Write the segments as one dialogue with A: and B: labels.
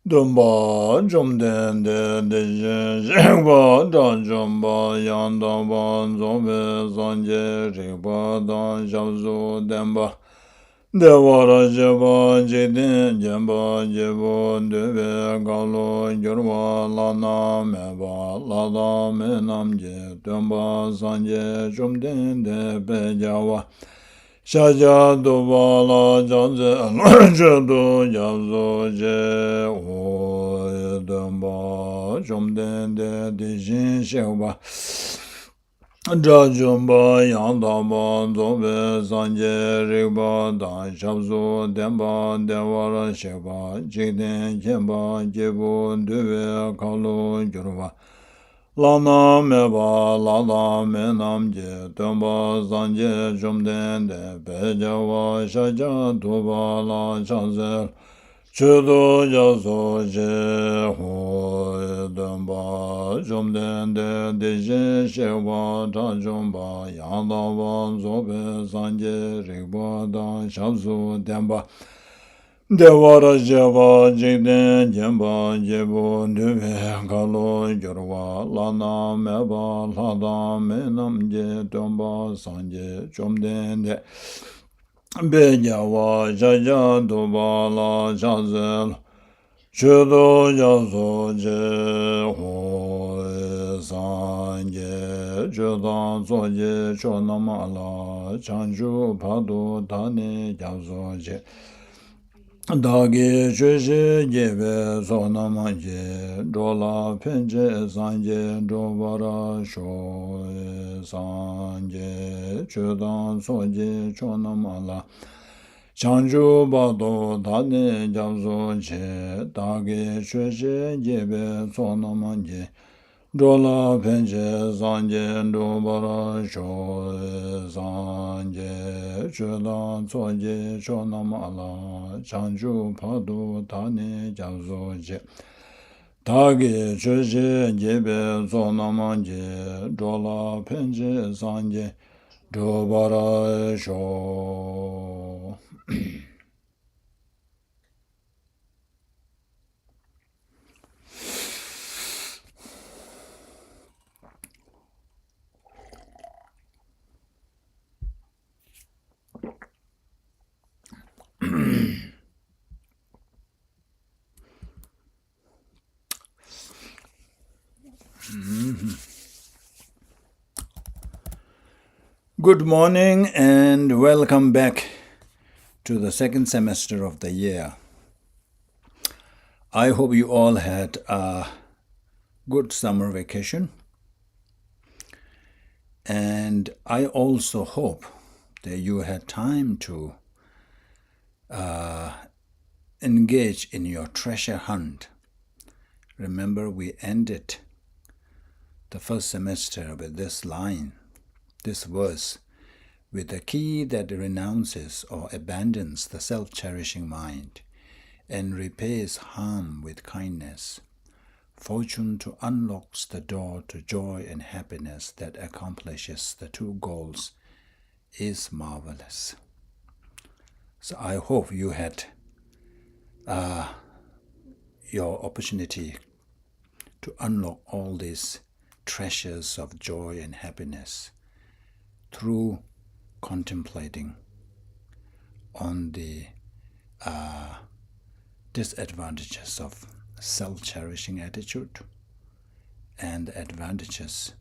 A: Dumba jumden de jengba da jumba yanda ba zobe zanje riba da javzu demba devara jeba jedin jemba jebo deve galo yorwa lana meba lada menam je dumba zanje jumden de bejawa Shaja duba la janze jadu javzo je o damba jomden de dijin sheba Jajumba yandaba zobe zanje riba da javzo demba devara sheba jiden kemba jebu duve kalu yorwa Lana meba lada menam je dumba zanje jumden de bejawa shaja duba la chazel chudu jaso je ho dumba jumden de deje shewa ta jumba yandaba zobe zanje rigba da shabzu demba Devara jeva jiden jemba jebu duve galo yorwa lana meba lada menam je domba sanje chomden de bejawa jaja duba la chazel chudo jaso je ho sanje chudan soje chonama la chanju padu tani jaso je Dagi chöje jebe sonama je, dola penche sanje, dobara sho sanje, chodan soje chonama la. Chanju bado tane jamso che, dagi chöje jebe sonama je, dola penche sanje, dobara sho sanje, chodan soje chonama la. Chanju padu tani jamso che, dagi chöje jebe sonama je, dola penche sanje, dobara sho. Good morning and welcome back to the second semester of the year. I hope you all had a good summer vacation, and I also hope that you had time to engage in your treasure hunt. Remember, we ended the first semester with this line, this verse, with the key that renounces or abandons the self-cherishing mind and repays harm with kindness. Fortune to unlocks the door to joy and happiness that accomplishes the two goals is marvelous. So I hope you had your opportunity to unlock all these treasures of joy and happiness through contemplating on the disadvantages of self-cherishing attitude and the advantages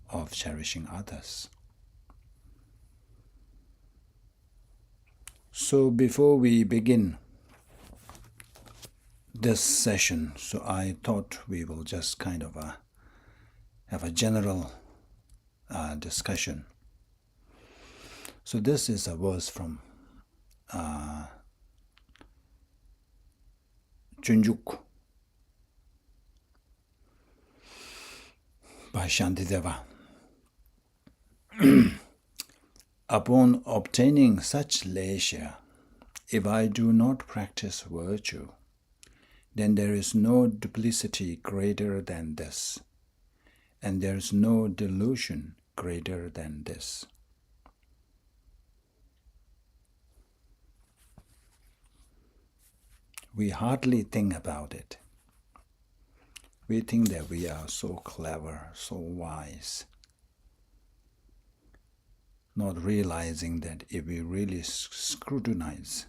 A: of cherishing others. So before we begin this session, so I thought we will just kind of have a general discussion. So this is a verse from Junjuk by Shantideva. Upon obtaining such leisure, if I do not practice virtue, then there is no duplicity greater than this. And there is no delusion greater than this. We hardly think about it. We think that we are so clever, so wise, not realizing that if we really scrutinize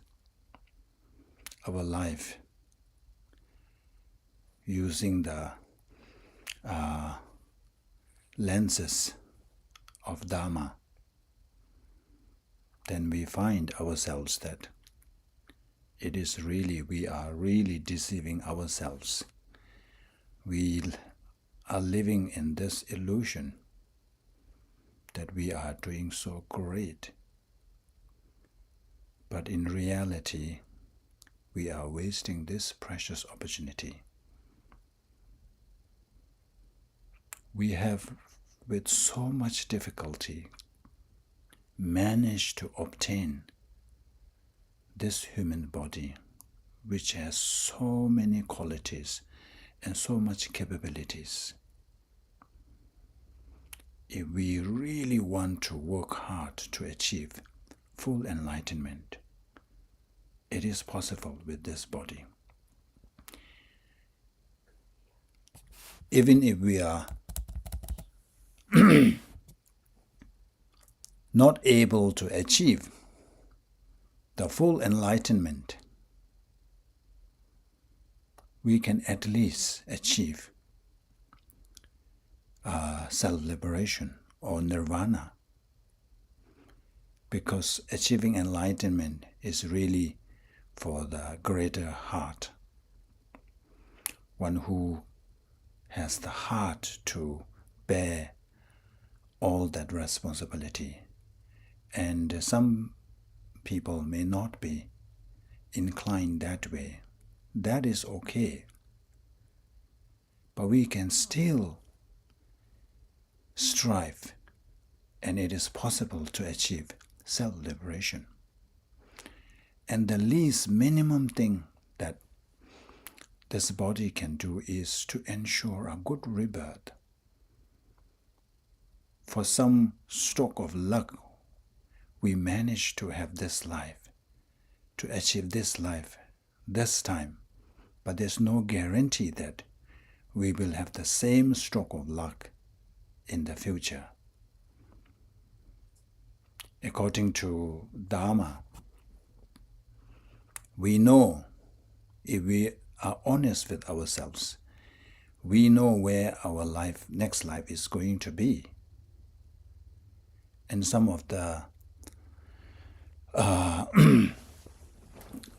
A: our life using the lenses of Dharma, then we find ourselves that we are really deceiving ourselves. We are living in this illusion that we are doing so great. But in reality, we are wasting this precious opportunity. We have, with so much difficulty, managed to obtain this human body, which has so many qualities and so much capabilities. If we really want to work hard to achieve full enlightenment, it is possible with this body. Even if we are not able to achieve the full enlightenment, we can at least achieve self-liberation or nirvana, because achieving enlightenment is really for the greater heart, one who has the heart to bear all that responsibility. And some people may not be inclined that way. That is okay. But we can still strive, and it is possible to achieve self-liberation. And the least minimum thing that this body can do is to ensure a good rebirth. For some stroke of luck, we manage to have this life, to achieve this life this time, but there's no guarantee that we will have the same stroke of luck in the future. According to Dharma, we know, if we are honest with ourselves, we know where our next life is going to be. And some of the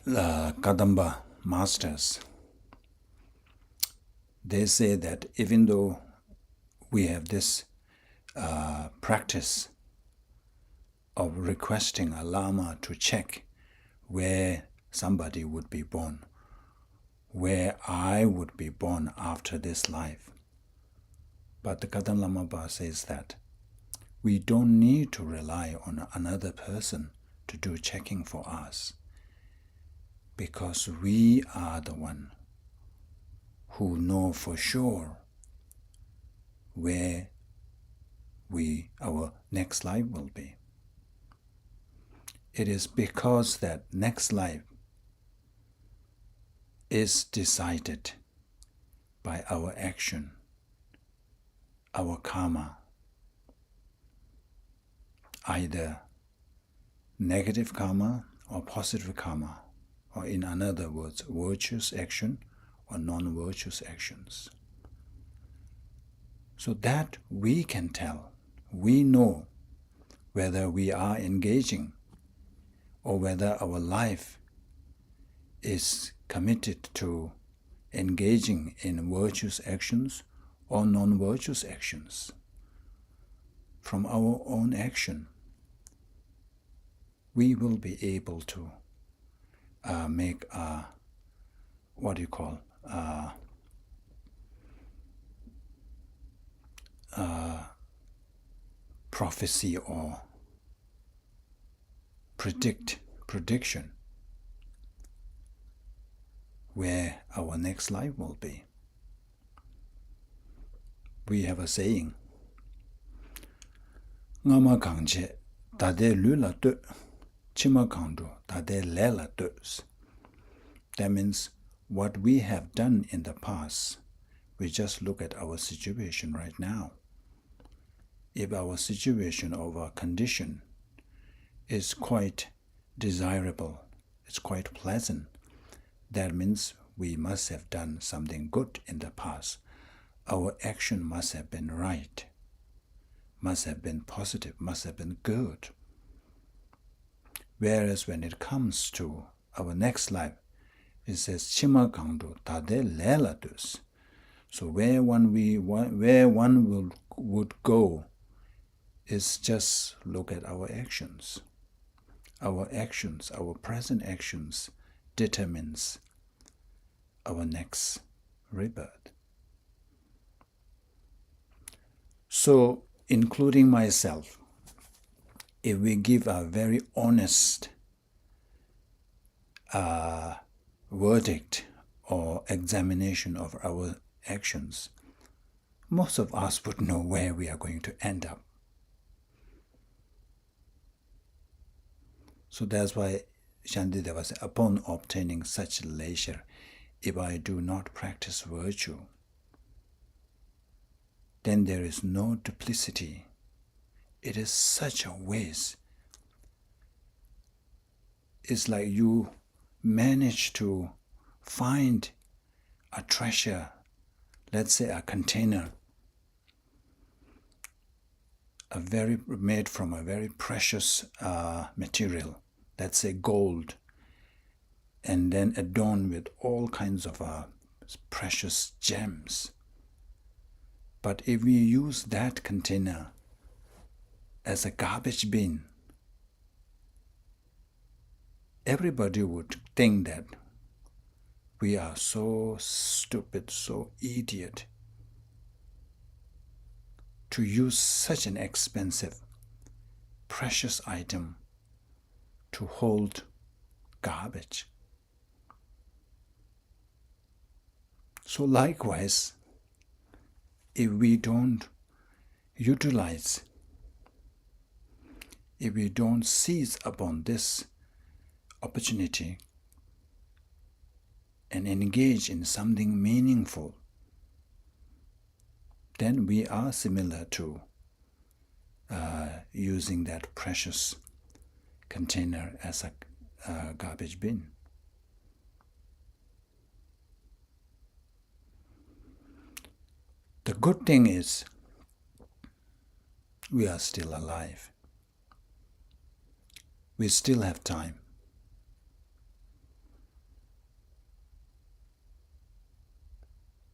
A: Kadamba masters, they say that even though we have this practice of requesting a Lama to check where somebody would be born, where I would be born after this life. But the Kadam Lama says that we don't need to rely on another person to do checking for us, because we are the one who know for sure where our next life will be. It is because that next life is decided by our action, our karma, either negative karma or positive karma, or in other words, virtuous action or non-virtuous actions. So that we can tell, we know whether we are engaging or whether our life is committed to engaging in virtuous actions or non-virtuous actions. From our own action, we will be able to make a, prophecy or prediction where our next life will be. we have a saying, Ngama kangche tade lula tu, chima kangdu tade lela tus. That means what we have done in the past, we just look at our situation right now. If our situation or our condition is quite desirable, it's quite pleasant, that means we must have done something good in the past. Our action must have been right, must have been positive, must have been good. Whereas when it comes to our next life, it says Chima Kangdu Tade Lela Dus. So where one would go is just look at our actions. Our actions, our present actions, determines our next rebirth. So, including myself, if we give a very honest verdict or examination of our actions, most of us would know where we are going to end up. So that's why Shantideva said, upon obtaining such leisure, if I do not practice virtue, then there is no duplicity. It is such a waste. It's like you manage to find a treasure, let's say a container, made from a very precious material, let's say gold, and then adorned with all kinds of precious gems. But if we use that container as a garbage bin, everybody would think that we are so stupid, so idiot, to use such an expensive, precious item to hold garbage. So likewise, if we don't utilize, if we don't seize upon this opportunity and engage in something meaningful, then we are similar to using that precious container as a garbage bin. The good thing is we are still alive. We still have time.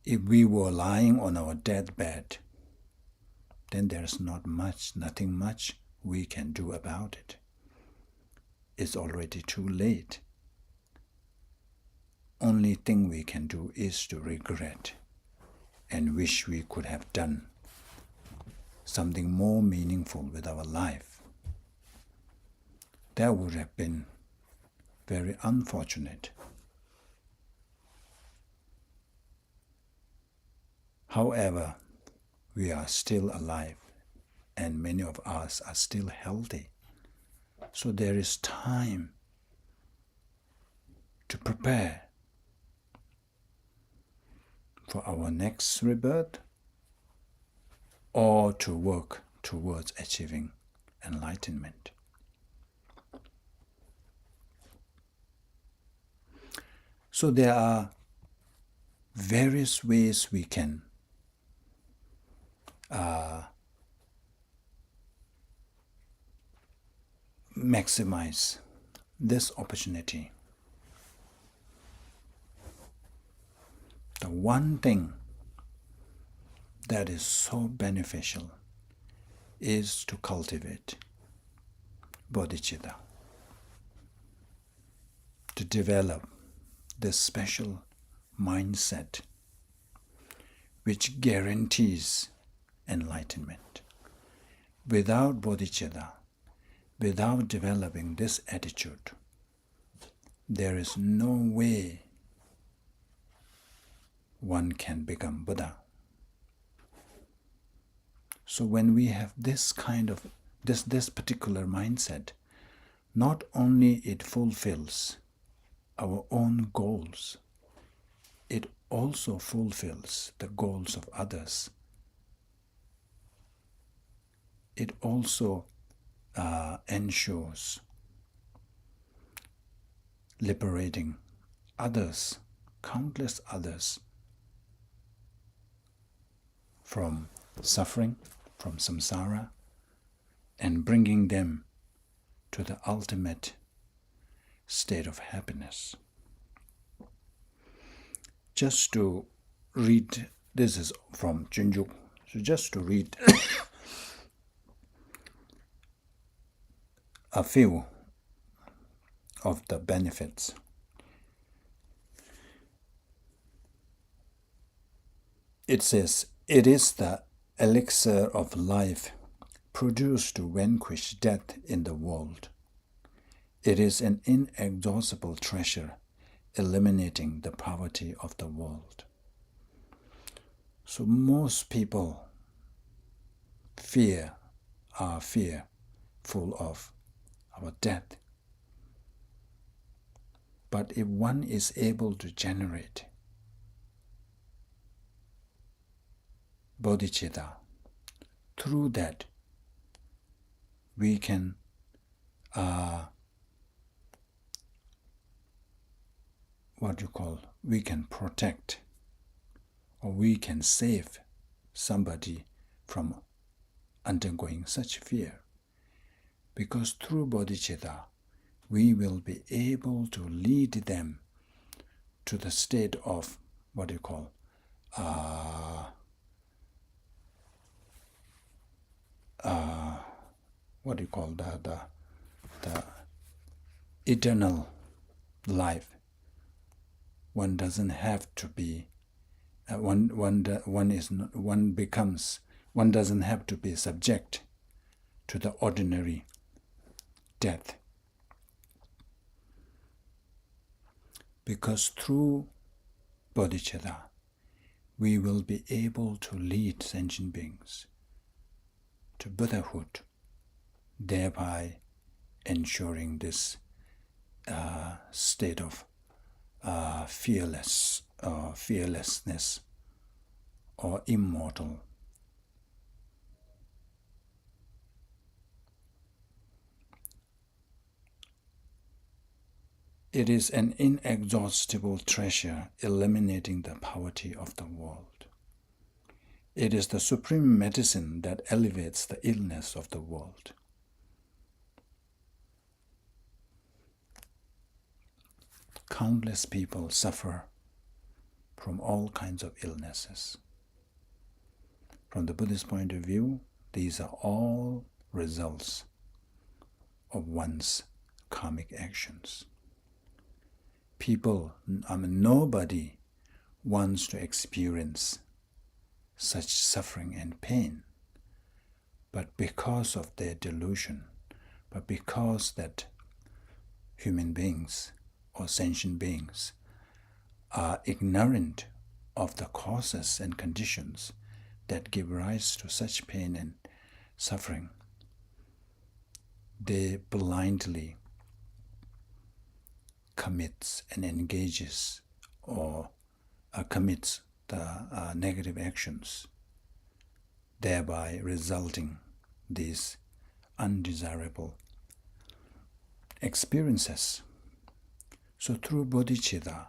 A: If we were lying on our deathbed, then there's nothing much we can do about it. It's already too late. Only thing we can do is to regret and wish we could have done something more meaningful with our life. That would have been very unfortunate. However, we are still alive and many of us are still healthy. So there is time to prepare for our next rebirth or to work towards achieving enlightenment. So there are various ways we can maximize this opportunity. The one thing that is so beneficial is to cultivate Bodhicitta, to develop this special mindset which guarantees enlightenment. Without Bodhicitta, without developing this attitude, there is no way one can become Buddha. So when we have this kind of, this particular mindset, not only it fulfills our own goals, it also fulfills the goals of others. It also ensures liberating others, countless others, from suffering, from samsara, and bringing them to the ultimate state of happiness. Just to read, this is from Junjuk, so just to read a few of the benefits. It says, it is the elixir of life produced to vanquish death in the world. It is an inexhaustible treasure, eliminating the poverty of the world. So most people are fearful of our death. But if one is able to generate Bodhicitta, through that we can we can protect, or we can save somebody from undergoing such fear. Because through Bodhicitta, we will be able to lead them to the state of the eternal life. One doesn't have to be one doesn't have to be subject to the ordinary death. Because through Bodhicitta, we will be able to lead sentient beings to Buddhahood, thereby ensuring this state of fearlessness or immortal. It is an inexhaustible treasure, eliminating the poverty of the world. It is the supreme medicine that elevates the illness of the world. Countless people suffer from all kinds of illnesses. From the Buddhist point of view, these are all results of one's karmic actions. Nobody wants to experience such suffering and pain, but because of their delusion, but because that human beings or sentient beings are ignorant of the causes and conditions that give rise to such pain and suffering, they blindly commits and engages or commits the negative actions, thereby resulting these undesirable experiences. So through Bodhicitta,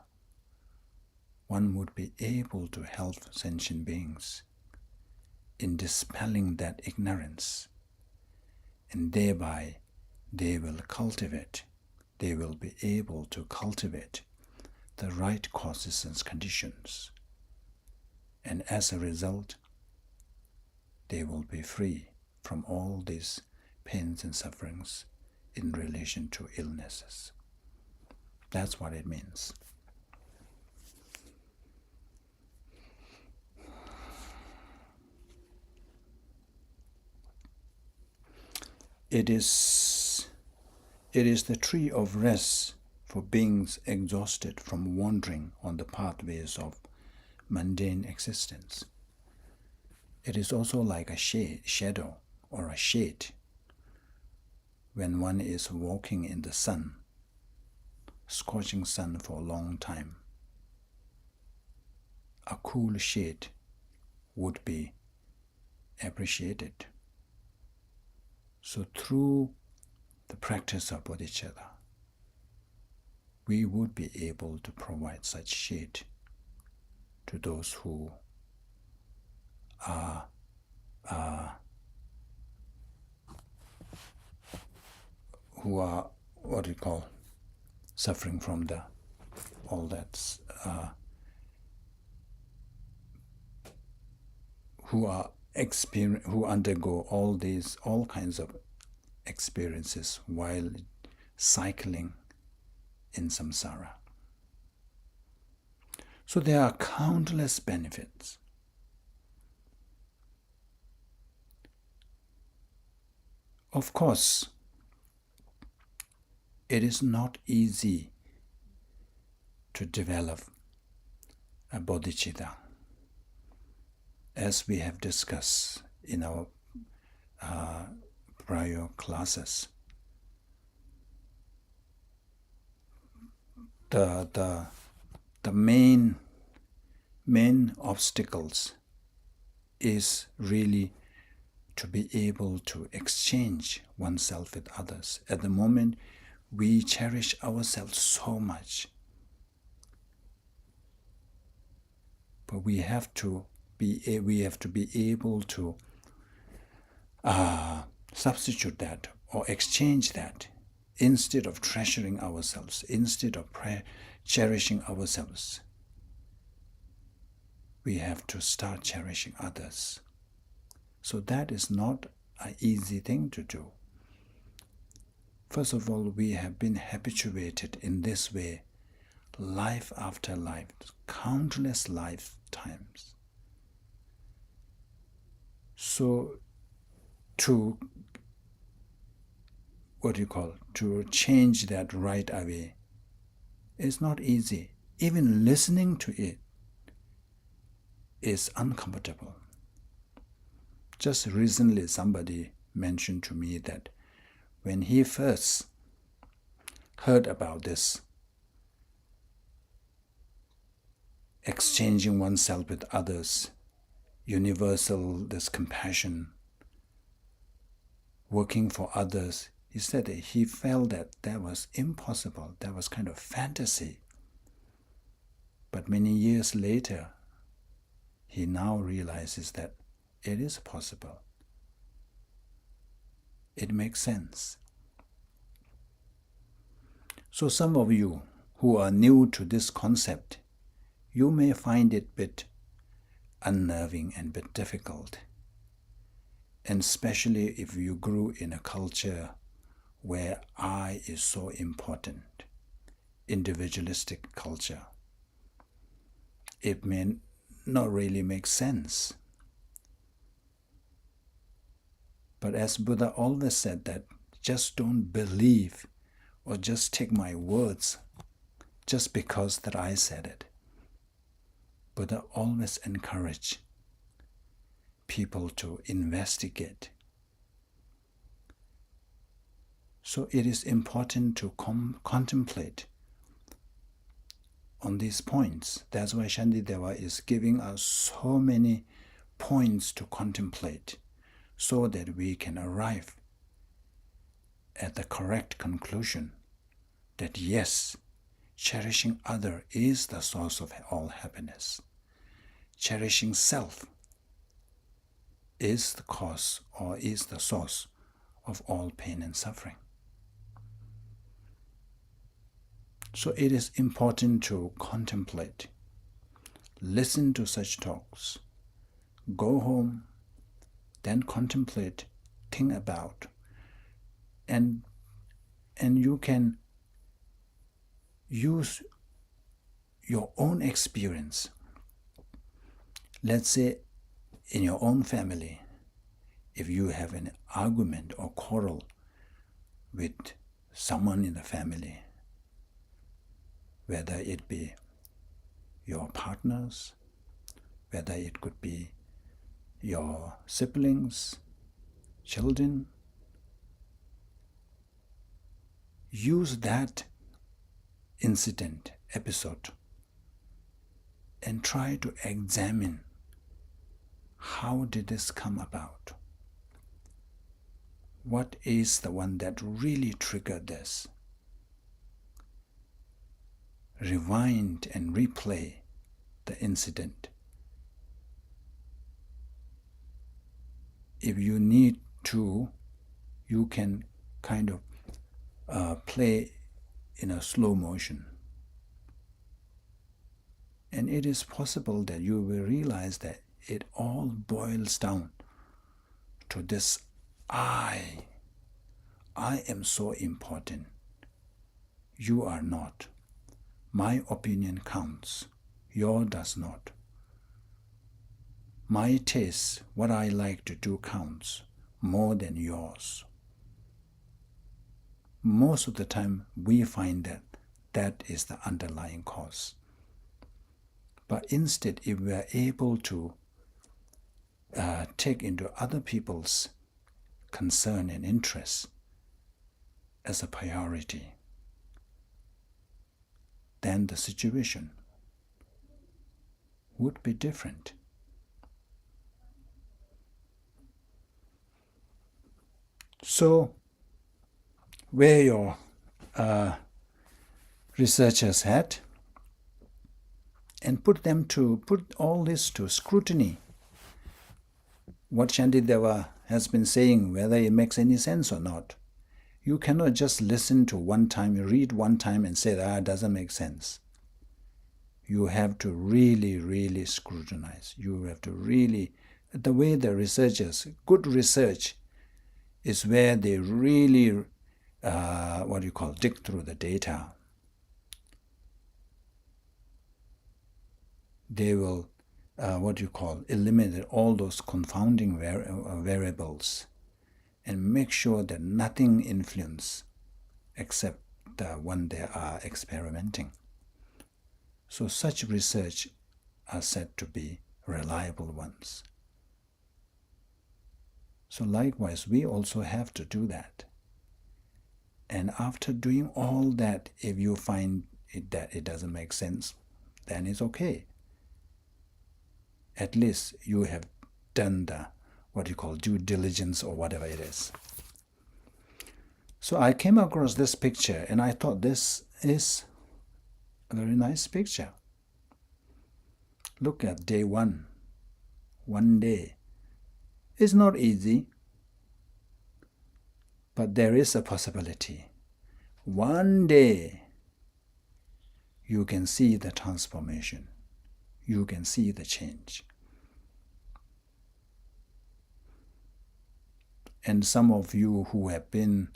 A: one would be able to help sentient beings in dispelling that ignorance, and thereby they will be able to cultivate the right causes and conditions, and as a result, they will be free from all these pains and sufferings in relation to illnesses. That's what it means. It is the tree of rest for beings exhausted from wandering on the pathways of mundane existence. It is also like a shadow or a shade when one is walking in the sun, scorching sun for a long time. A cool shade would be appreciated. So through the practice of bodhicitta, we would be able to provide such shade to those who are what we call suffering from all that, who undergo all kinds of experiences while cycling in samsara. So there are countless benefits. Of course, it is not easy to develop a bodhicitta, as we have discussed in our prior classes. The main obstacles is really to be able to exchange oneself with others. At the moment, we cherish ourselves so much, but we have to be able to substitute that or exchange that. Instead of treasuring ourselves, instead of cherishing ourselves, we have to start cherishing others. So that is not an easy thing to do. First of all, we have been habituated in this way, life after life, countless lifetimes. So to change that right away is not easy. Even listening to it is uncomfortable. Just recently, somebody mentioned to me that when he first heard about this exchanging oneself with others, universal, this compassion, working for others, he said that he felt that was impossible, that was kind of fantasy. But many years later, he now realizes that it is possible. It makes sense. So some of you who are new to this concept, you may find it a bit unnerving and a bit difficult. And especially if you grew in a culture where I is so important, individualistic culture, it may not really make sense. But as Buddha always said, that just don't believe or just take my words just because that I said it. Buddha always encouraged people to investigate. So it is important to contemplate on these points. That's why Shantideva is giving us so many points to contemplate, so that we can arrive at the correct conclusion that yes, cherishing other is the source of all happiness. Cherishing self is the cause or is the source of all pain and suffering. So it is important to contemplate, listen to such talks, go home, then contemplate, think about, and you can use your own experience. Let's say in your own family, if you have an argument or quarrel with someone in the family, whether it be your partners, whether it could be your siblings, children. Use that incident, episode, and try to examine how did this come about? What is the one that really triggered this? Rewind and replay the incident. If you need to, you can kind of play in a slow motion. And it is possible that you will realize that it all boils down to this I. I am so important. You are not. My opinion counts. Yours does not. My taste, what I like to do, counts more than yours. Most of the time, we find that that is the underlying cause. But instead, if we are able to take into other people's concern and interest as a priority, then the situation would be different. So, where your researchers had, and put all this to scrutiny. What Shantideva has been saying, whether it makes any sense or not. You cannot just listen to one time, you read one time and say that it doesn't make sense. You have to really, really scrutinize. You have to really, the way the researchers, good research is where they really, dig through the data. They will, eliminate all those confounding variables and make sure that nothing influences except the one they are experimenting. So such research are said to be reliable ones. So likewise, we also have to do that. And after doing all that, if you find that it doesn't make sense, then it's okay. At least you have done the due diligence or whatever it is. So I came across this picture and I thought this is a very nice picture. Look at day one. One day. It's not easy, but there is a possibility. One day you can see the transformation. You can see the change. And some of you who have been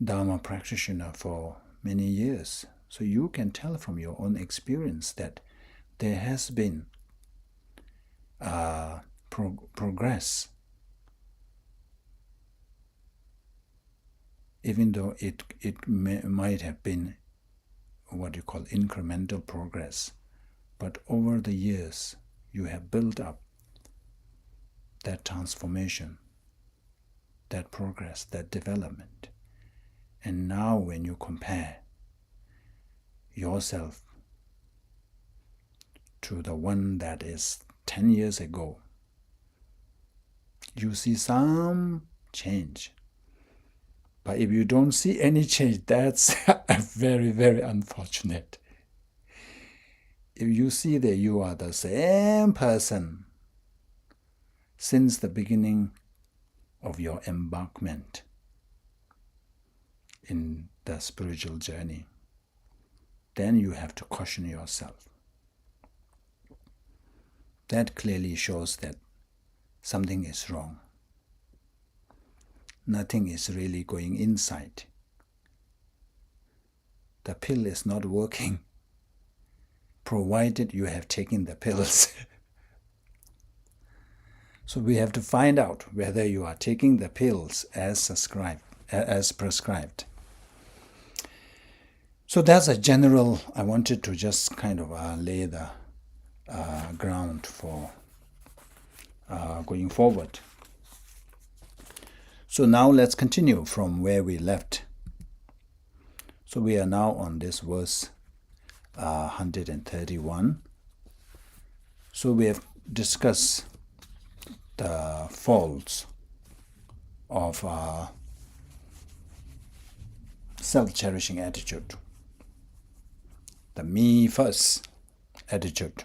A: Dharma practitioner for many years, so you can tell from your own experience that there has been progress, even though it might have been incremental progress. But over the years, you have built up that transformation, that progress, that development. And now when you compare yourself to the one that is 10 years ago, you see some change. But if you don't see any change, that's very, very unfortunate. If you see that you are the same person since the beginning of your embarkment in the spiritual journey, then you have to caution yourself. That clearly shows that something is wrong. Nothing is really going inside. The pill is not working, provided you have taken the pills. So we have to find out whether you are taking the pills as prescribed. So that's a general, I wanted to just kind of lay the ground for going forward. So now let's continue from where we left. So we are now on this verse 131. So we have discussed the faults of self-cherishing attitude, the me first attitude.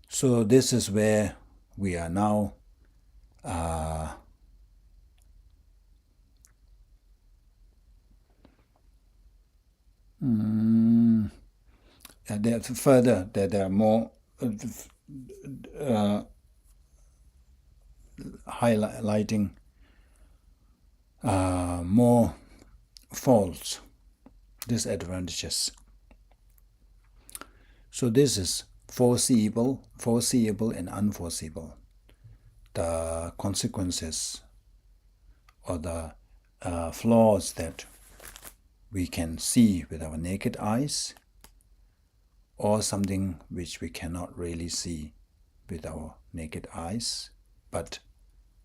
A: So this is where we are now further, there are more highlighting more faults, disadvantages. So this is foreseeable and unforeseeable. The consequences or the flaws that we can see with our naked eyes, or something which we cannot really see with our naked eyes, but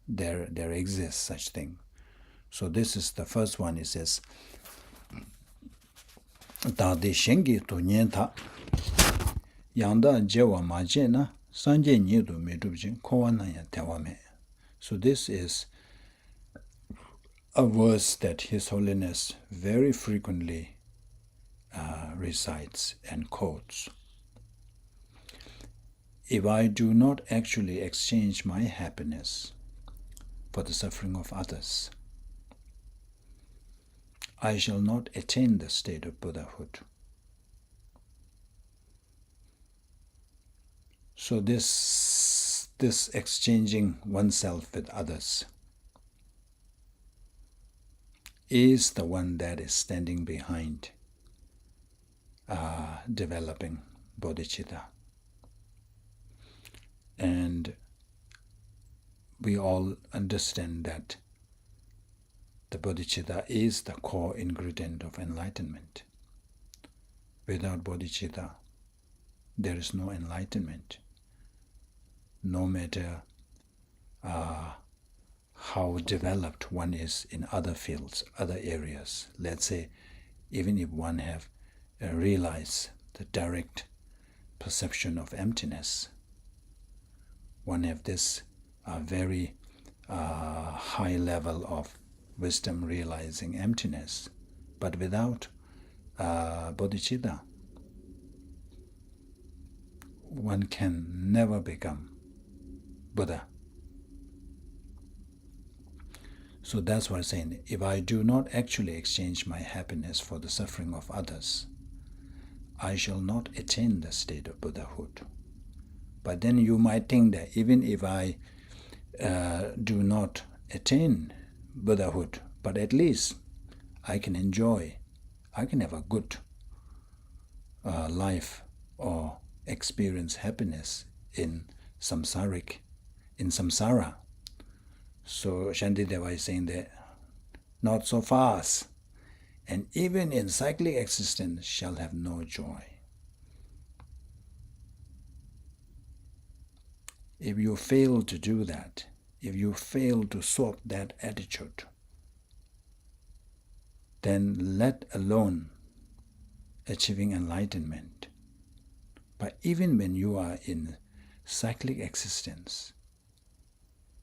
A: there exists such thing. So this is the first one. It says, "Da de shengi to nyen tha, yangda jewa ma je na, sanje nye do me dubjin kowa na ya tewa me." So this is a verse that His Holiness very frequently recites and quotes. "If I do not actually exchange my happiness for the suffering of others, I shall not attain the state of Buddhahood." So this exchanging oneself with others is the one that is standing behind developing bodhicitta. And we all understand that the bodhicitta is the core ingredient of enlightenment. Without bodhicitta, there is no enlightenment, no matter how developed one is in other fields, other areas. Let's say, even if one have realized the direct perception of emptiness, one have this very high level of wisdom realizing emptiness, but without bodhicitta, one can never become Buddha. So that's what I'm saying. If I do not actually exchange my happiness for the suffering of others, I shall not attain the state of Buddhahood. But then you might think that even if I do not attain Buddhahood, but at least I can enjoy, I can have a good life or experience happiness in samsara. So Shantideva is saying that not so fast, and even in cyclic existence shall have no joy. If you fail to do that, if you fail to sort that attitude, then let alone achieving enlightenment. But even when you are in cyclic existence,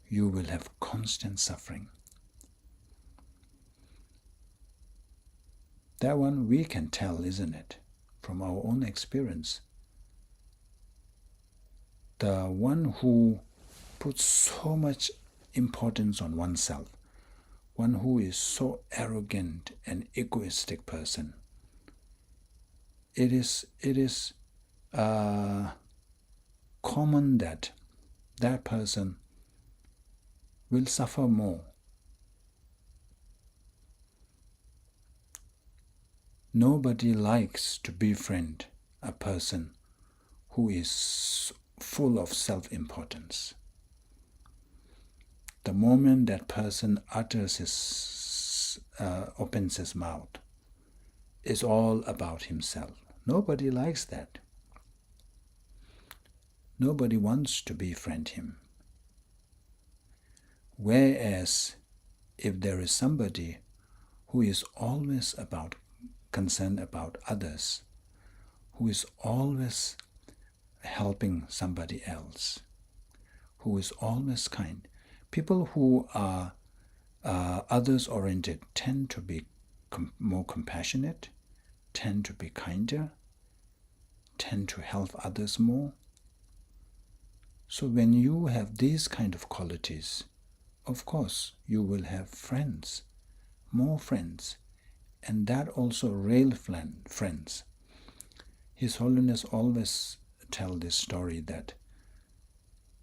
A: you will have constant suffering. That one we can tell, isn't it, from our own experience. The one who puts so much importance on oneself, one who is so arrogant and egoistic person, it is common that that person will suffer more. Nobody likes to befriend a person who is full of self-importance. The moment that person opens his mouth, it's all about himself. Nobody likes that. Nobody wants to befriend him. Whereas if there is somebody who is always concerned about others, who is always helping somebody else, who is always kind, people who are others-oriented tend to be more compassionate, tend to be kinder, tend to help others more. So when you have these kind of qualities, of course you will have friends, more friends, and that also real friends. His Holiness always tell this story that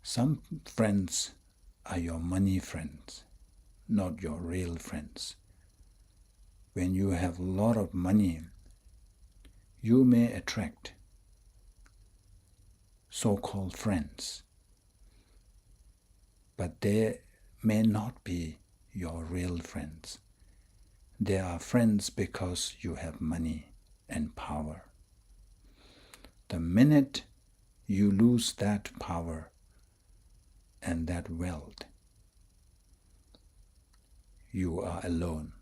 A: some friends are your money friends, not your real friends. When you have a lot of money, you may attract so-called friends, but they may not be your real friends. They are friends because you have money and power. The minute you lose that power and that wealth, you are alone.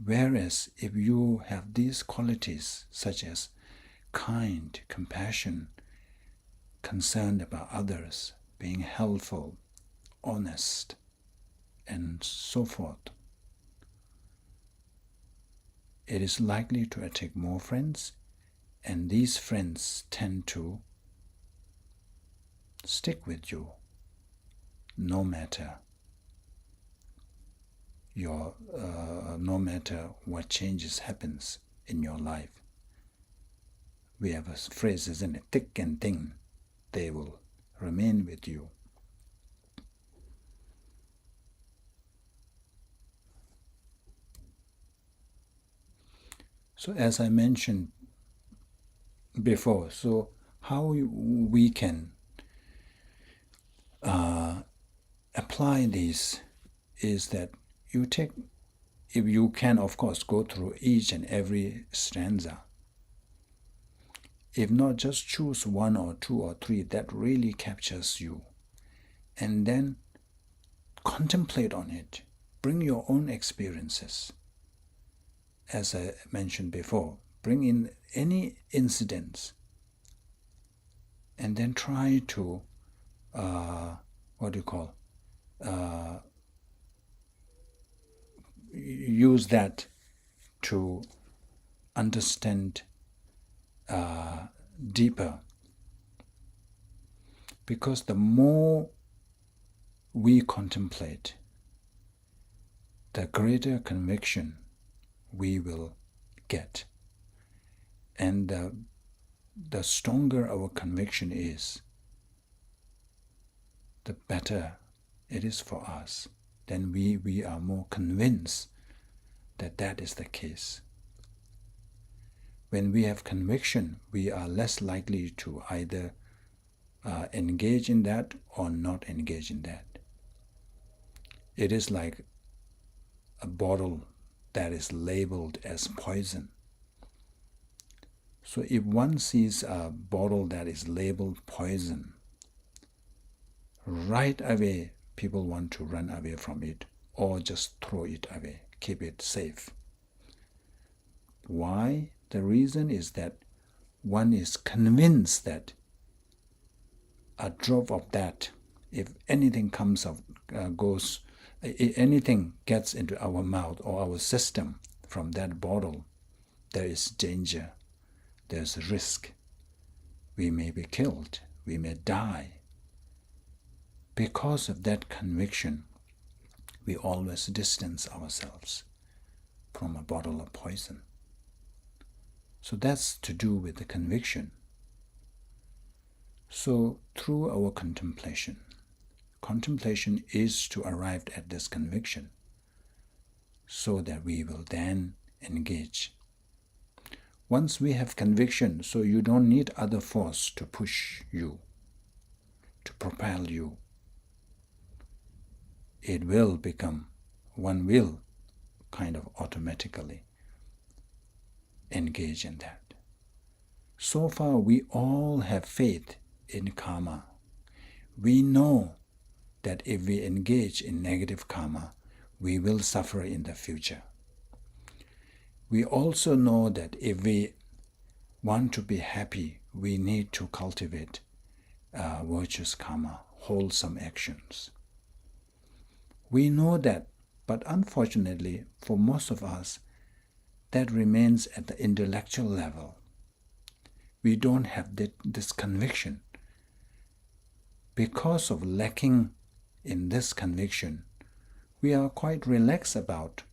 A: Whereas if you have these qualities such as kind, compassion, concerned about others, being helpful, honest, and so forth, it is likely to attract more friends, and these friends tend to stick with you no matter no matter what changes happens in your life. We have a phrase, isn't it? Thick and thin, they will remain with you. So as I mentioned before, so how we can apply this is that you take, if you can, of course, go through each and every stanza. If not, just choose one or two or three that really captures you, and then contemplate on it. Bring your own experiences. As I mentioned before, bring in any incidents, and then try to use that to understand deeper. Because the more we contemplate, the greater conviction we will get. And the stronger our conviction is, the better it is for us. Then we are more convinced that that is the case. When we have conviction, we are less likely to either engage in that or not engage in that. It is like a bottle that is labeled as poison. So if one sees a bottle that is labeled poison, right away people want to run away from it or just throw it away, keep it safe. Why? The reason is that one is convinced that a drop of that, if anything anything gets into our mouth or our system from that bottle, there is danger, there's risk. We may be killed, we may die. Because of that conviction, we always distance ourselves from a bottle of poison. So that's to do with the conviction. So through our contemplation is to arrive at this conviction so that we will then engage. Once we have conviction, so you don't need other force to push you, to propel you. It will become, one will kind of automatically engage in that. So far, we all have faith in karma. We know that if we engage in negative karma, we will suffer in the future. We also know that if we want to be happy, we need to cultivate virtuous karma, wholesome actions. We know that, but unfortunately, for most of us, that remains at the intellectual level. We don't have this conviction. Because of lacking in this conviction, we are quite relaxed about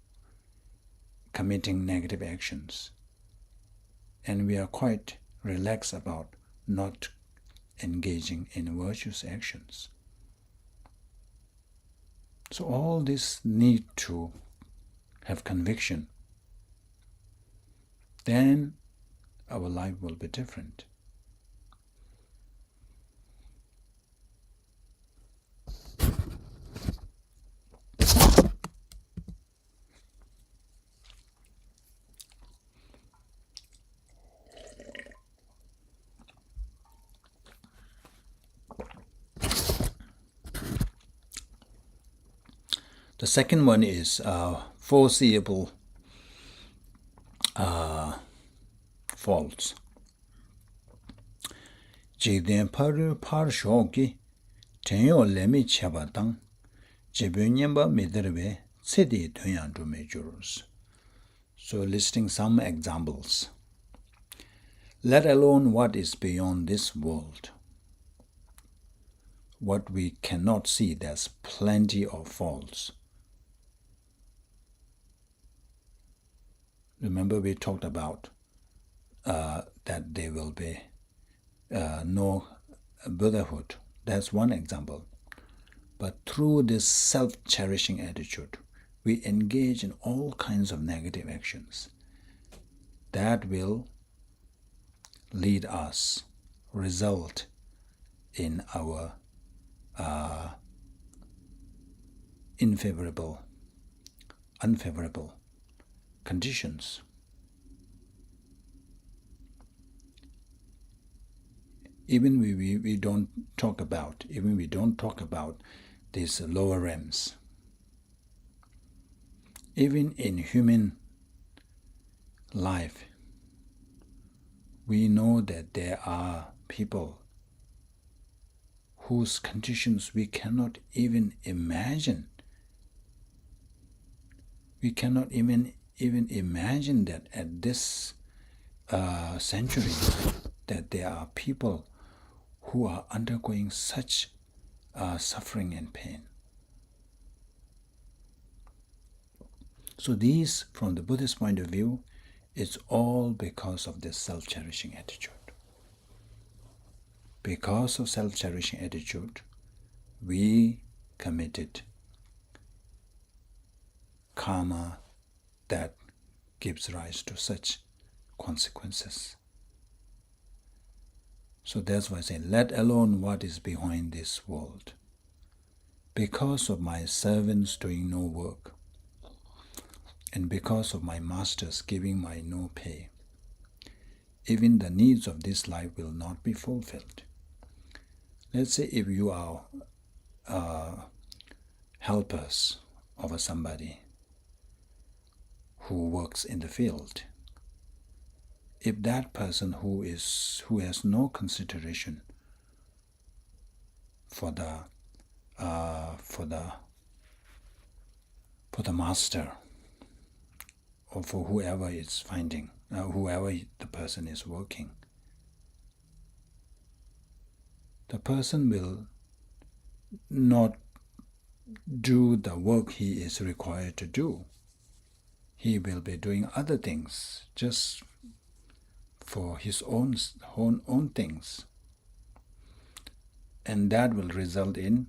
A: committing negative actions. And we are quite relaxed about not engaging in virtuous actions. So all this need to have conviction. Then our life will be different. The second one is foreseeable faults. Jigden paru par shoki tenyo lemi chabadang jibunyamba midrave tsidi tunyandu mejurus. So listing some examples. Let alone what is beyond this world. What we cannot see, there's plenty of faults. Remember we talked about that there will be no Buddhahood. That's one example. But through this self-cherishing attitude, we engage in all kinds of negative actions. That will lead us, result in our unfavorable conditions. Even we don't talk about these lower realms. Even in human life, we know that there are people whose conditions we cannot even imagine. We cannot even imagine that at this century that there are people who are undergoing such suffering and pain. So these, from the Buddhist point of view, it's all because of this self-cherishing attitude. Because of self-cherishing attitude, we committed karma that gives rise to such consequences. So that's why I say, let alone what is behind this world. Because of my servants doing no work, and because of my masters giving my no pay, even the needs of this life will not be fulfilled. Let's say if you are helpers of somebody who works in the field, if that person who has no consideration for the master, or for whoever is finding, whoever the person is working, the person will not do the work he is required to do. He will be doing other things just for his own things. And that will result in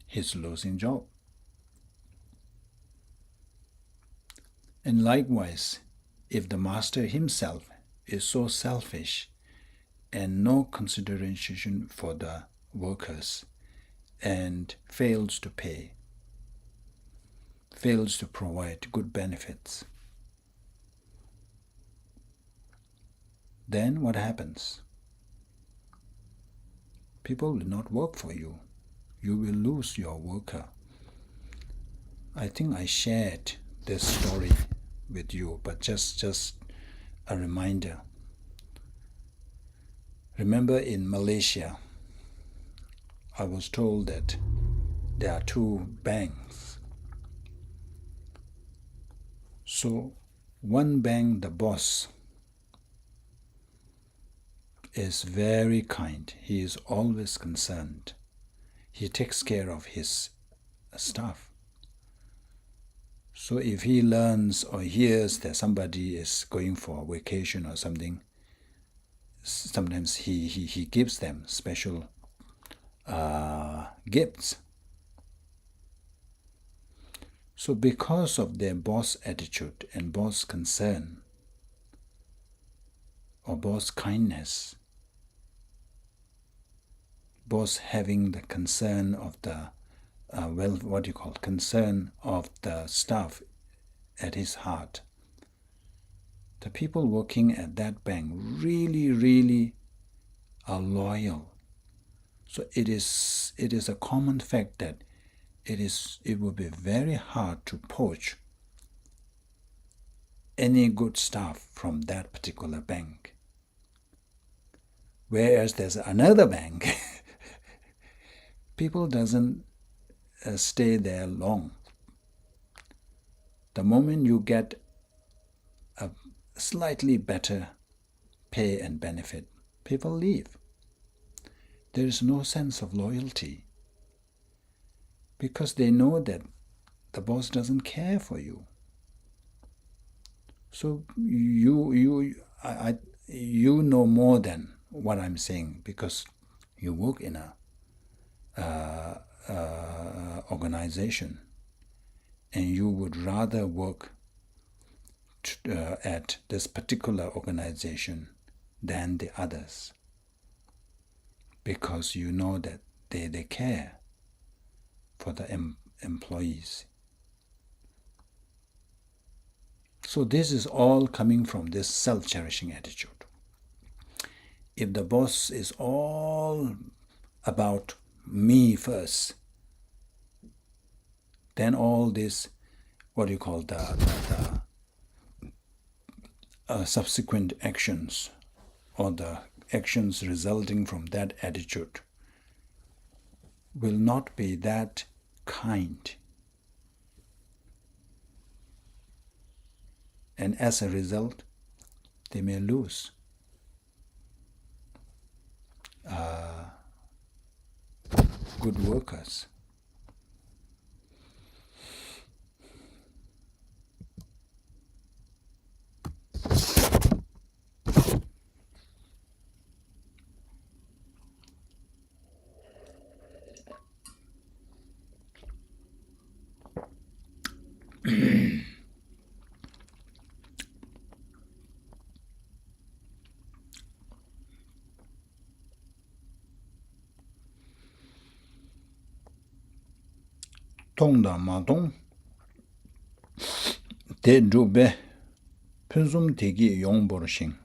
A: his losing job. And likewise, if the master himself is so selfish and no consideration for the workers and fails to pay, fails to provide good benefits, then what happens? People will not work for you. You will lose your worker. I think I shared this story with you, but just a reminder. Remember, in Malaysia, I was told that there are 2 banks. So one bank, the boss, is very kind. He is always concerned. He takes care of his staff. So if he learns or hears that somebody is going for a vacation or something, sometimes he gives them special gifts. So because of their boss attitude and boss concern or boss kindness, boss having the concern of the concern of the staff at his heart, the people working at that bank really are loyal. So it is a common fact that it will be very hard to poach any good staff from that particular bank. Whereas there's another bank, people doesn't stay there long. The moment you get a slightly better pay and benefit, people leave. There is no sense of loyalty because they know that the boss doesn't care for you. So you know more than what I'm saying because you work in a organization, and you would rather work at this particular organization than the others because you know that they care for the employees. So this is all coming from this self-cherishing attitude. If the boss is all about me first, then all this, the subsequent actions or the actions resulting from that attitude will not be that kind. And as a result, they may lose good workers. Tongda matong te Drupa pensum tegi yongbor shing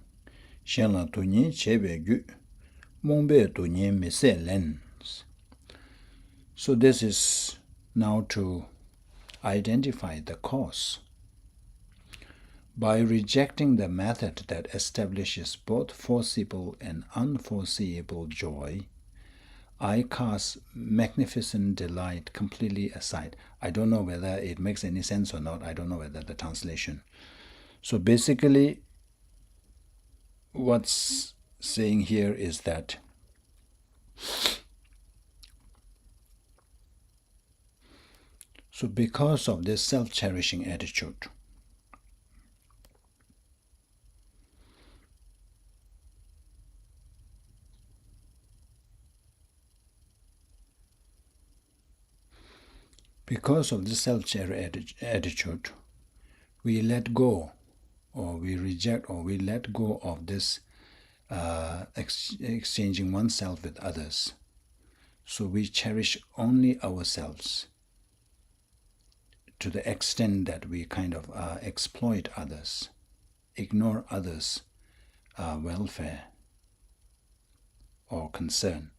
A: shenla tunyi chebe gu mongbe tunyi mise lens. So this is now to identify the cause. By rejecting the method that establishes both foreseeable and unforeseeable joy, I cast magnificent delight completely aside. I don't know whether it makes any sense or not. I don't know whether the translation. So basically, what's saying here is that so because of this self-cherishing attitude, we let go, or we reject, or we let go of this exchanging oneself with others. So we cherish only ourselves to the extent that we kind of exploit others, ignore others' welfare or concern.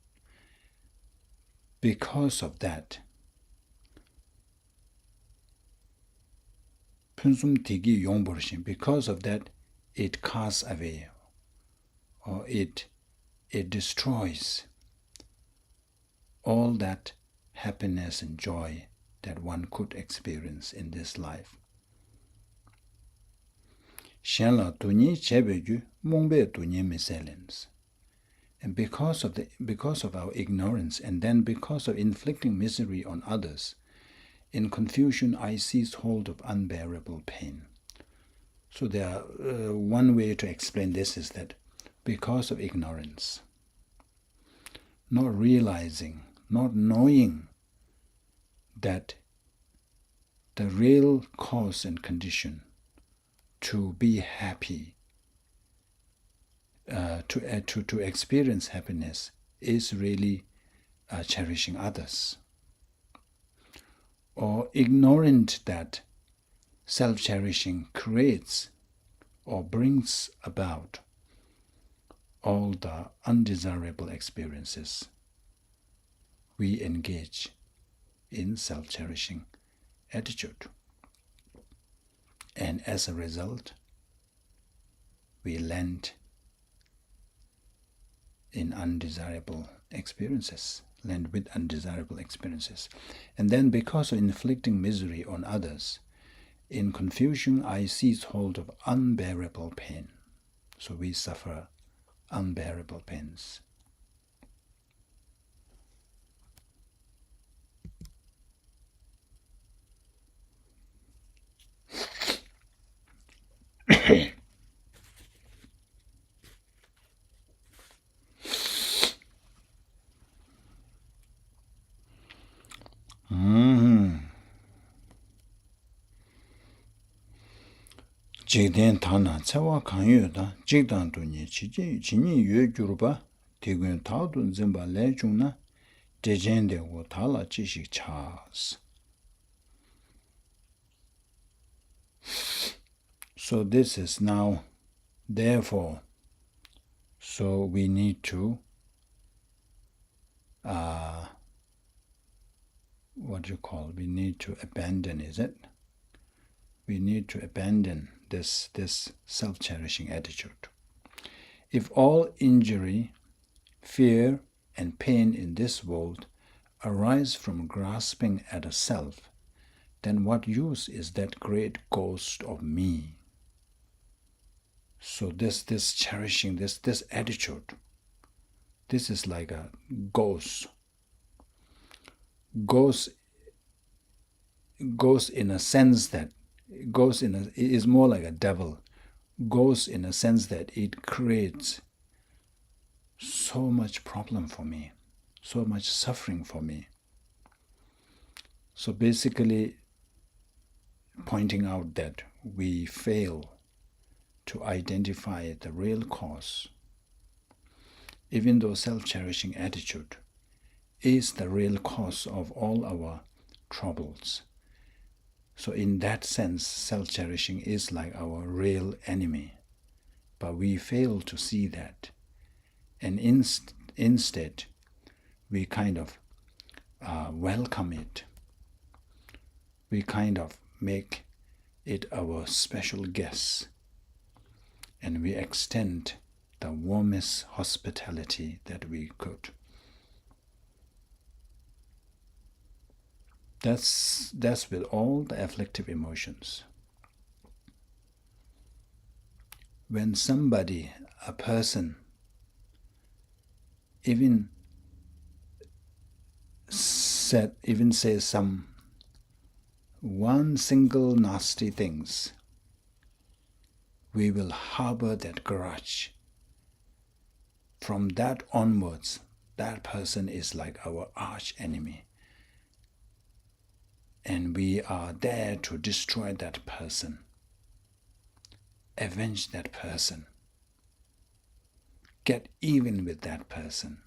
A: Because of that, because of that, it casts away, or it destroys all that happiness and joy that one could experience in this life. And because of our ignorance, and then because of inflicting misery on others, in confusion I seized hold of unbearable pain. So one way to explain this is that because of ignorance, not realizing, not knowing that the real cause and condition to be happy, to experience happiness, is really cherishing others, or ignorant that self-cherishing creates or brings about all the undesirable experiences, we engage in self-cherishing attitude. And as a result, we land in undesirable experiences, land with undesirable experiences. And then because of inflicting misery on others, in confusion I seize hold of unbearable pain. So we suffer unbearable pains. Jigden tana tsewa kanyo da jigdan tu nye chini yue gyurba tigun taudun zimba lechung na dejende wo tala chishik chas. So this is now, therefore, so we need to we need to abandon, is it? We need to abandon this self-cherishing attitude. If all injury, fear, and pain in this world arise from grasping at a self, then what use is that great ghost of me? So this cherishing, this attitude, this is like a ghost. Ghost in a sense that is more like a devil. Ghost in a sense that it creates so much problem for me, so much suffering for me. So basically pointing out that we fail to identify the real cause, even though self-cherishing attitude is the real cause of all our troubles. So in that sense, self-cherishing is like our real enemy. But we fail to see that. And instead, we kind of welcome it. We kind of make it our special guest. And we extend the warmest hospitality that we could. That's with all the afflictive emotions. When somebody, a person, even says some one single nasty things, we will harbor that grudge. From that onwards, that person is like our arch enemy. And we are there to destroy that person, avenge that person, get even with that person,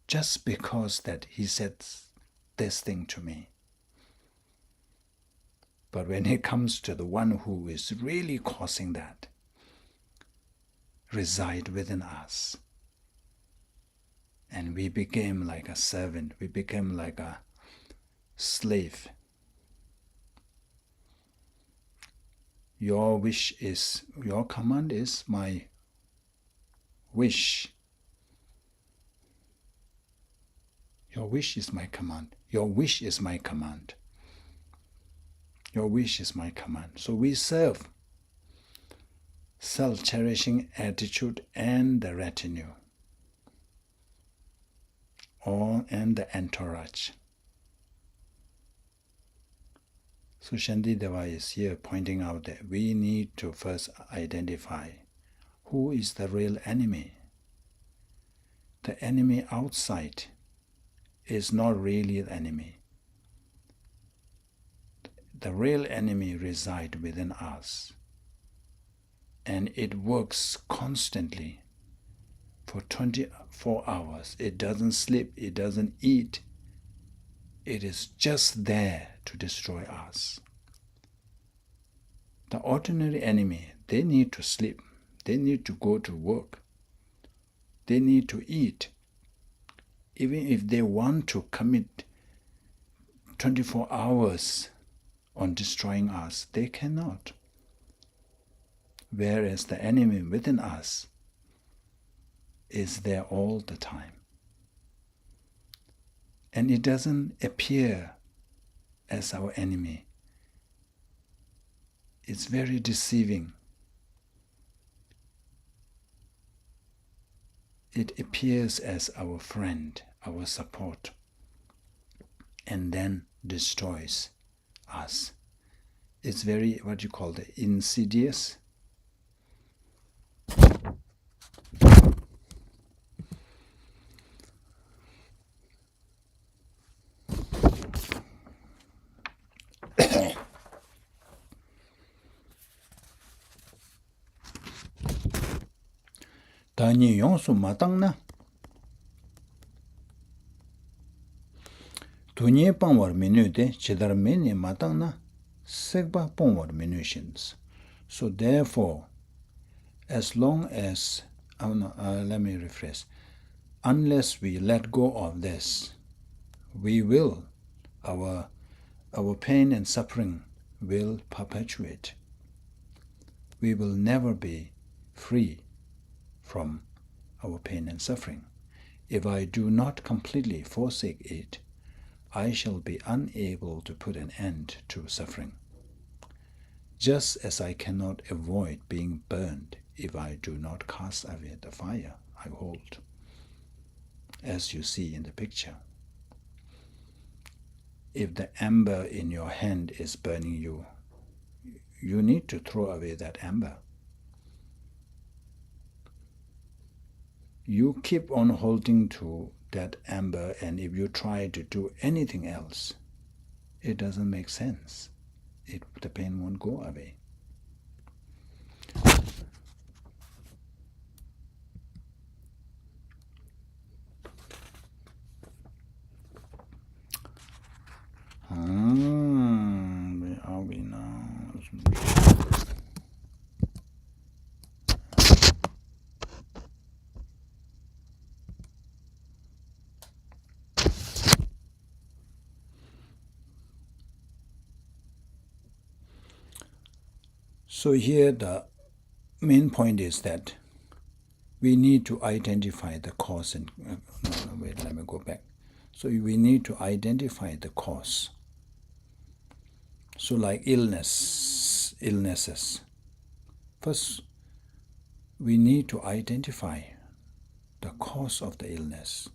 A: just because that he said this thing to me. But when it comes to the one who is really causing that, reside within us. And we became like a servant, we became like a slave. Your command is my wish. Your wish is my command. Your wish is my command. Your wish is my command. So we serve self-cherishing attitude and the retinue, and the entourage. So Shantideva is here pointing out that we need to first identify who is the real enemy. The enemy outside is not really the enemy. The real enemy resides within us, and it works constantly for 24 hours. It doesn't sleep, it doesn't eat. It is just there to destroy us. The ordinary enemy, they need to sleep, they need to go to work, they need to eat. Even if they want to commit 24 hours on destroying us, they cannot. Whereas the enemy within us is there all the time. And it doesn't appear as our enemy. It's very deceiving. It appears as our friend, our support, and then destroys us. It's very, what you call the insidious. Tani yonsu matang na tunye pangwar menu de chidar meni matang na sekpa pangwar menu shins. So therefore, as long as, let me rephrase, unless we let go of this, we will, our pain and suffering will perpetuate. We will never be free from our pain and suffering. If I do not completely forsake it, I shall be unable to put an end to suffering. Just as I cannot avoid being burned if I do not cast away the fire I hold, as you see in the picture. If the ember in your hand is burning you, you need to throw away that ember. You keep on holding to that ember, and if you try to do anything else, it doesn't make sense. The pain won't go away. Where are we now? So here the main point is that we need to identify the cause and wait, let me go back. So we need to identify the cause. So like illnesses. First, we need to identify the cause of the illness.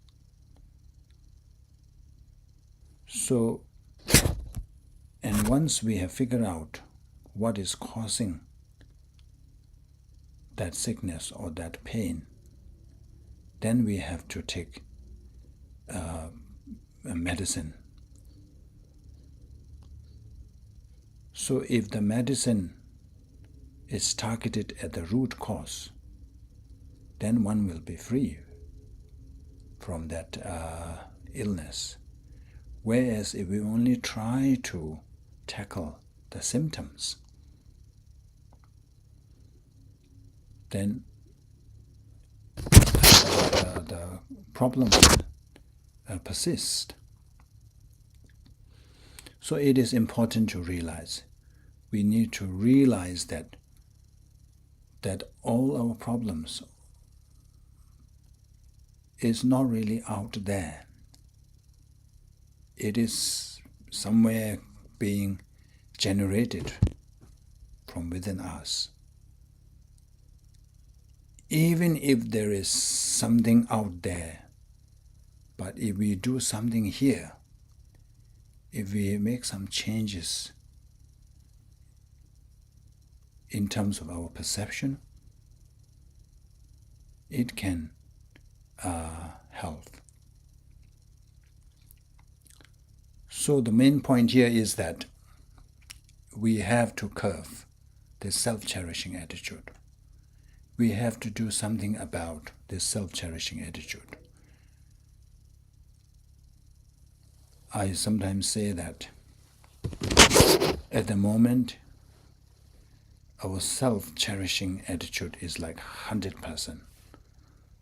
A: So, and once we have figured out what is causing that sickness or that pain, then we have to take a medicine. So if the medicine is targeted at the root cause, then one will be free from that illness. Whereas if we only try to tackle the symptoms, then problem will persist. So it is important to realize, we need to realize that all our problems is not really out there. It is somewhere being generated from within us. Even if there is something out there, but if we do something here, if we make some changes in terms of our perception, it can help. So the main point here is that we have to curb this self-cherishing attitude. We have to do something about this self-cherishing attitude. I sometimes say that at the moment, our self-cherishing attitude is like 100%.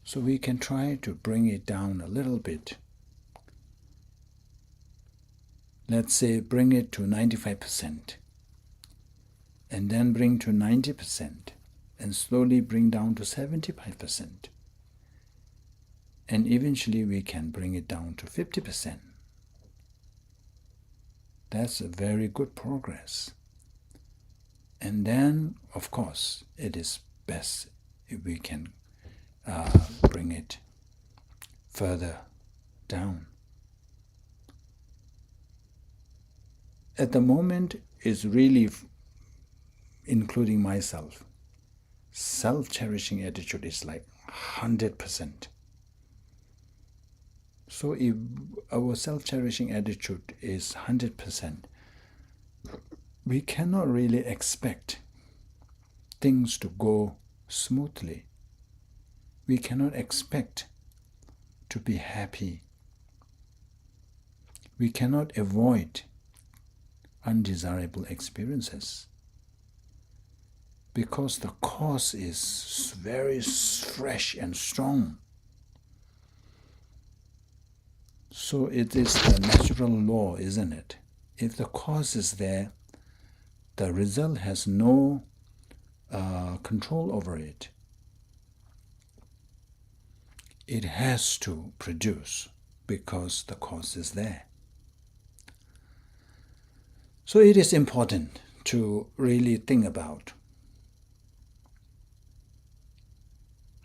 A: So we can try to bring it down a little bit. Let's say bring it to 95%, and then bring to 90%, and slowly bring down to 75%. And eventually we can bring it down to 50%. That's a very good progress. And then, of course, it is best if we can bring it further down. At the moment, it's really, including myself, self-cherishing attitude is like 100%. So if our self-cherishing attitude is 100%, we cannot really expect things to go smoothly. We cannot expect to be happy. We cannot avoid undesirable experiences, because the cause is very fresh and strong. So it is the natural law, isn't it? If the cause is there, the result has no control over it. It has to produce because the cause is there. So it is important to really think about.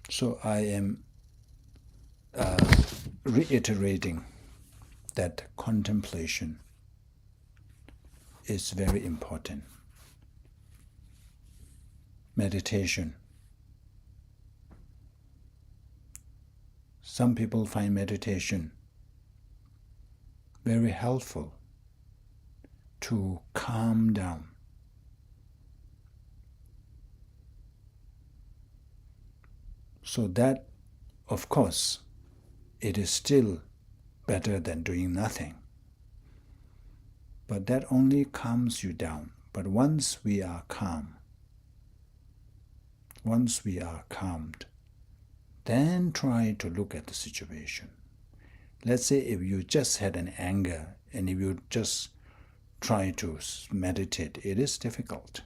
A: So I am reiterating that contemplation is very important. Meditation. Some people find meditation very helpful to calm down. So that, of course, it is still better than doing nothing. But that only calms you down. But once we are calm, once we are calmed, then try to look at the situation. Let's say if you just had an anger and if you just try to meditate, it is difficult.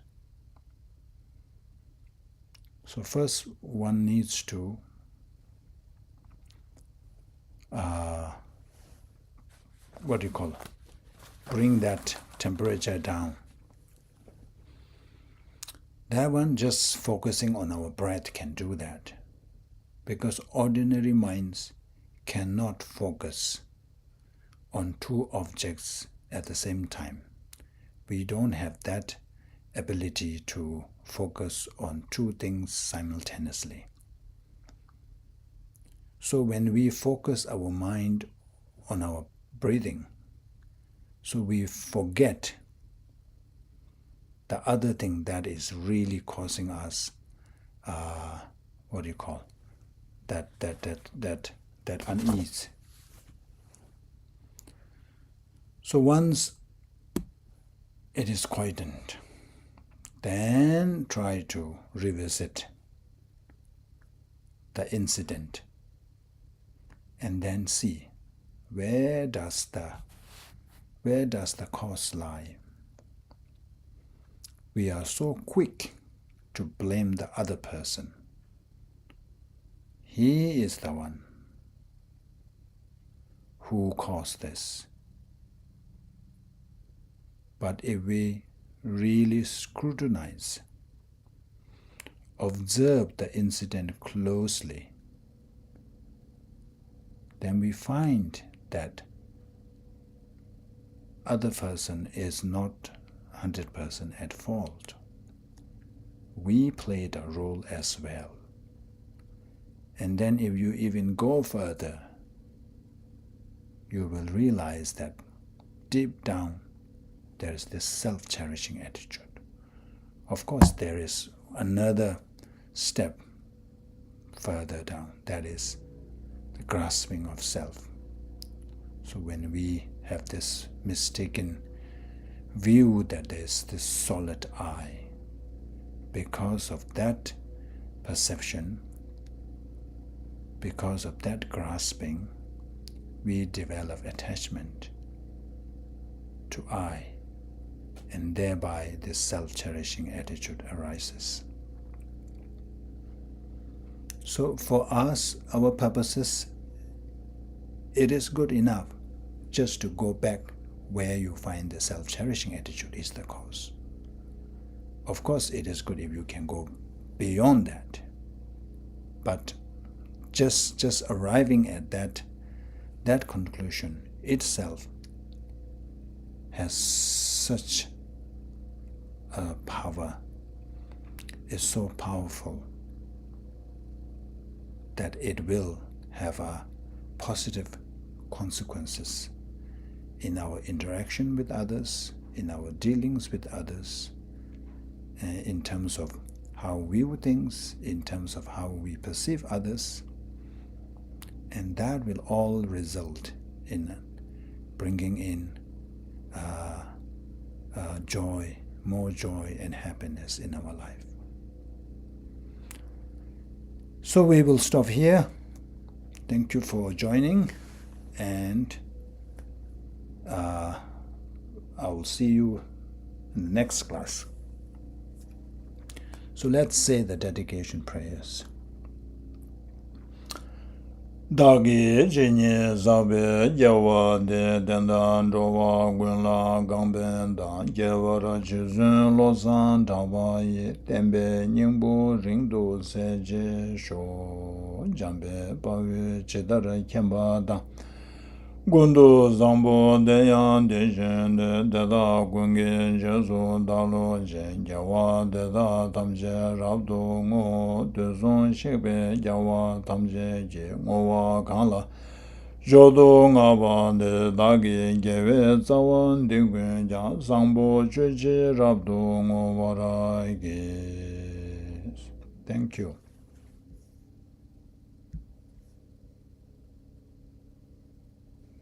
A: So first one needs to bring that temperature down. That one, just focusing on our breath, can do that. Because ordinary minds cannot focus on two objects at the same time. We don't have that ability to focus on two things simultaneously. So when we focus our mind on our breathing, so we forget the other thing that is really causing us that unease. So once it is quietened, then try to revisit the incident and then see where does the cause lie. We are so quick to blame the other person. He is the one who caused this. But if we really scrutinize, observe the incident closely, then we find that other person is not 100% at fault. We played a role as well. And then if you even go further, you will realize that deep down there is this self-cherishing attitude. Of course, there is another step further down, that is the grasping of self. So when we have this mistaken view that there is this solid I, because of that perception, because of that grasping, we develop attachment to I, and thereby this self-cherishing attitude arises. So for us, our purposes, it is good enough just to go back where you find the self-cherishing attitude is the cause. Of course, it is good if you can go beyond that. But just arriving at that conclusion itself has such a power, is so powerful that it will have a positive consequences in our interaction with others, in our dealings with others, in terms of how we view things, in terms of how we perceive others, and that will all result in bringing in joy, more joy and happiness in our life. So we will stop here. Thank you for joining, and I will see you in the next class. So let's say the dedication prayers. Dagi jinye zabe jawa de dendan dowa gunla gamben da jawara chizun losan tawaye tembe nyingbu ringdo seje sho jambe bawe chedara kemba da Gundu zambo deyan dejen de deda gunge jesu dalo jen jawa deda tamje rabdo ngo dezon shekbe jawa tamje je ngowa kanla jodo ngaba de dagi gewe zawan dingwen ja zambo jeje rabdo ngo wara ge. Thank you.